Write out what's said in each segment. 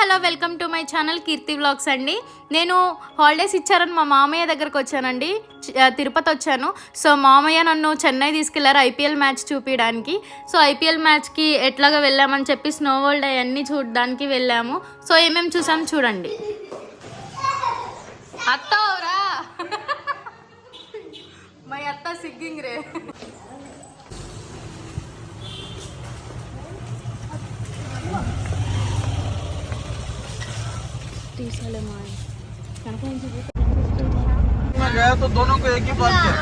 Hello welcome to my channel Keerthi vlogs అండి. నేను holidays ఇచ్చారని మా మామయ్య దగ్గరకు వచ్చానండి. తిరుపతి వచ్చాను. సో మామయ్య నన్ను చెన్నై తీసుకెళ్లారు ఐపీఎల్ మ్యాచ్ చూపించడానికి. సో ఐపీఎల్ మ్యాచ్కి ఎట్లాగా వెళ్ళామని చెప్పి స్నో వరల్డ్ అవన్నీ చూడడానికి వెళ్ళాము. సో ఏమేమి చూసాము చూడండి. అత్తవరా మై అత్త సిగ్గింగ్ రే. गया तो दोनों को एक ही बात किया।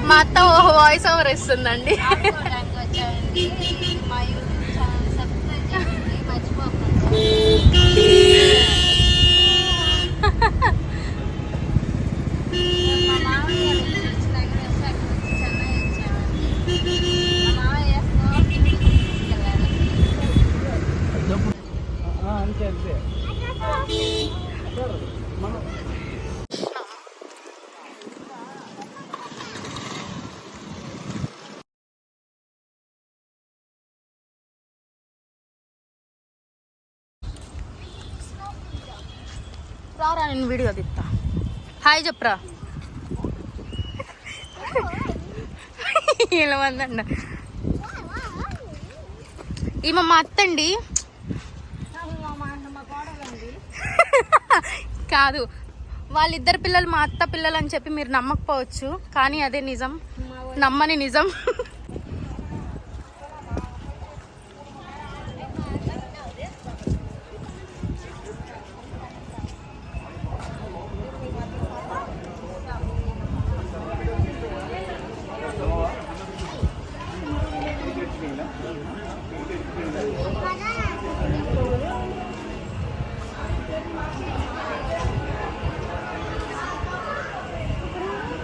మా అత్త వాయిస్ ఓవర్ ఇస్తుందండి. రారా నేను వీడియో తీస్తా. హాయ్ చెప్పరా. ఇలా మందండి ఈమె మా అత్త అండి. కాదు, వాళ్ళిద్దరు పిల్లలు మా అత్త పిల్లలు అని చెప్పి మీరు నమ్మకపోవచ్చు, కానీ అదే నిజం, నమ్మని నిజం.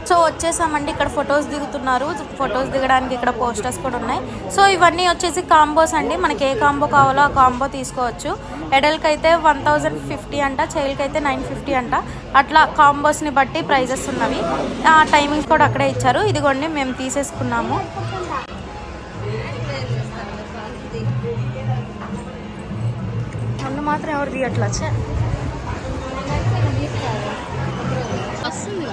సో వచ్చేసామండి. ఇక్కడ ఫొటోస్ దిగుతున్నారు. ఫొటోస్ దిగడానికి ఇక్కడ పోస్టర్స్ కూడా ఉన్నాయి. సో ఇవన్నీ వచ్చేసి కాంబోస్ అండి. మనకి ఏ కాంబో కావాలో ఆ కాంబో తీసుకోవచ్చు. ఎడల్కి అయితే 1050 అంట, చైల్డ్కి అయితే 950 అంట. అట్లా కాంబోస్ని బట్టి ప్రైజెస్ ఉన్నవి. ఆ టైమింగ్స్ కూడా అక్కడే ఇచ్చారు. ఇదిగోండి మేము తీసేసుకున్నాము. నన్ను మాత్రం ఎవరు తీయట్లా వస్తుంది.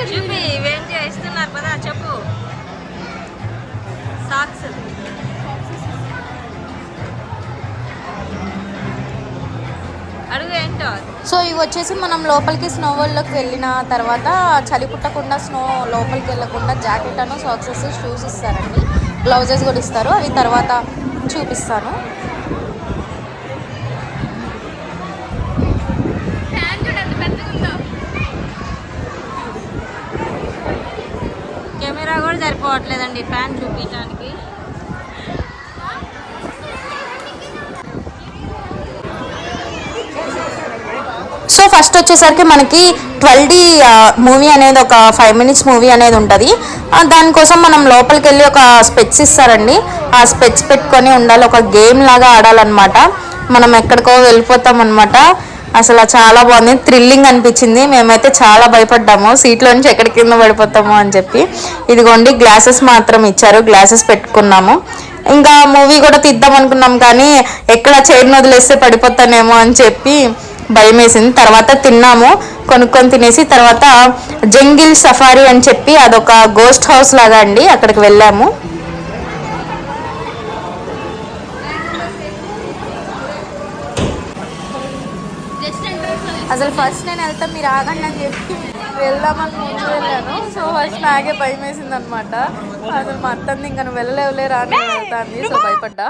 చూపి ఇవేం చేస్తున్నారు కదా చెప్పు. సాక్స్ అడుగు ఏంటో. సో ఇవి వచ్చేసి మనం లోపలికి స్నో వరల్డ్లోకి వెళ్ళిన తర్వాత చలి పుట్టకుండా స్నో లోపలికి వెళ్ళకుండా జాకెట్ అను సాక్సెస్ షూస్ ఇస్తారండి. గ్లౌజెస్ కూడా ఇస్తారు. అవి తర్వాత చూపిస్తాను. కెమెరా కూడా సరిపోవట్లేదండి ఫ్యాన్ చూపించడానికి. సో ఫస్ట్ వచ్చేసరికి మనకి 12D మూవీ అనేది ఒక 5 minutes మూవీ అనేది ఉంటుంది. దానికోసం మనం లోపలికి వెళ్ళి ఒక స్పెట్స్ ఇస్తారండి. ఆ స్పెట్స్ పెట్టుకొని ఉండాలి. ఒక గేమ్ లాగా ఆడాలన్నమాట. మనం ఎక్కడికో వెళ్ళిపోతాం అనమాట. అసలు చాలా బాగుంది, థ్రిల్లింగ్ అనిపించింది. మేమైతే చాలా భయపడ్డాము, సీట్లో నుంచి ఎక్కడి కింద పడిపోతాము అని చెప్పి. ఇదిగోండి గ్లాసెస్ మాత్రం ఇచ్చారు, గ్లాసెస్ పెట్టుకున్నాము. ఇంకా మూవీ కూడా తీద్దాం అనుకున్నాం, కానీ ఎక్కడ చైర్ని వదిలేస్తే పడిపోతానేమో అని చెప్పి భయం వేసింది. తర్వాత తిన్నాము, కొనుక్కొని తినేసి తర్వాత జంగిల్ సఫారీ అని చెప్పి అదొక గోస్ట్ హౌస్ లాగా అండి, అక్కడికి వెళ్ళాము. అసలు ఫస్ట్ నేను వెళ్తా మీరు ఆగండి అని చెప్పి వెళ్దామని ముందు వెళ్ళాను. సో ఫస్ట్ నాకే భయం వేసింది అనమాట. అసలు మా అత్తని ఇంకా నువ్వు వెళ్ళలేవులే రాని వెళ్తా అంది. సో భయపడ్డా.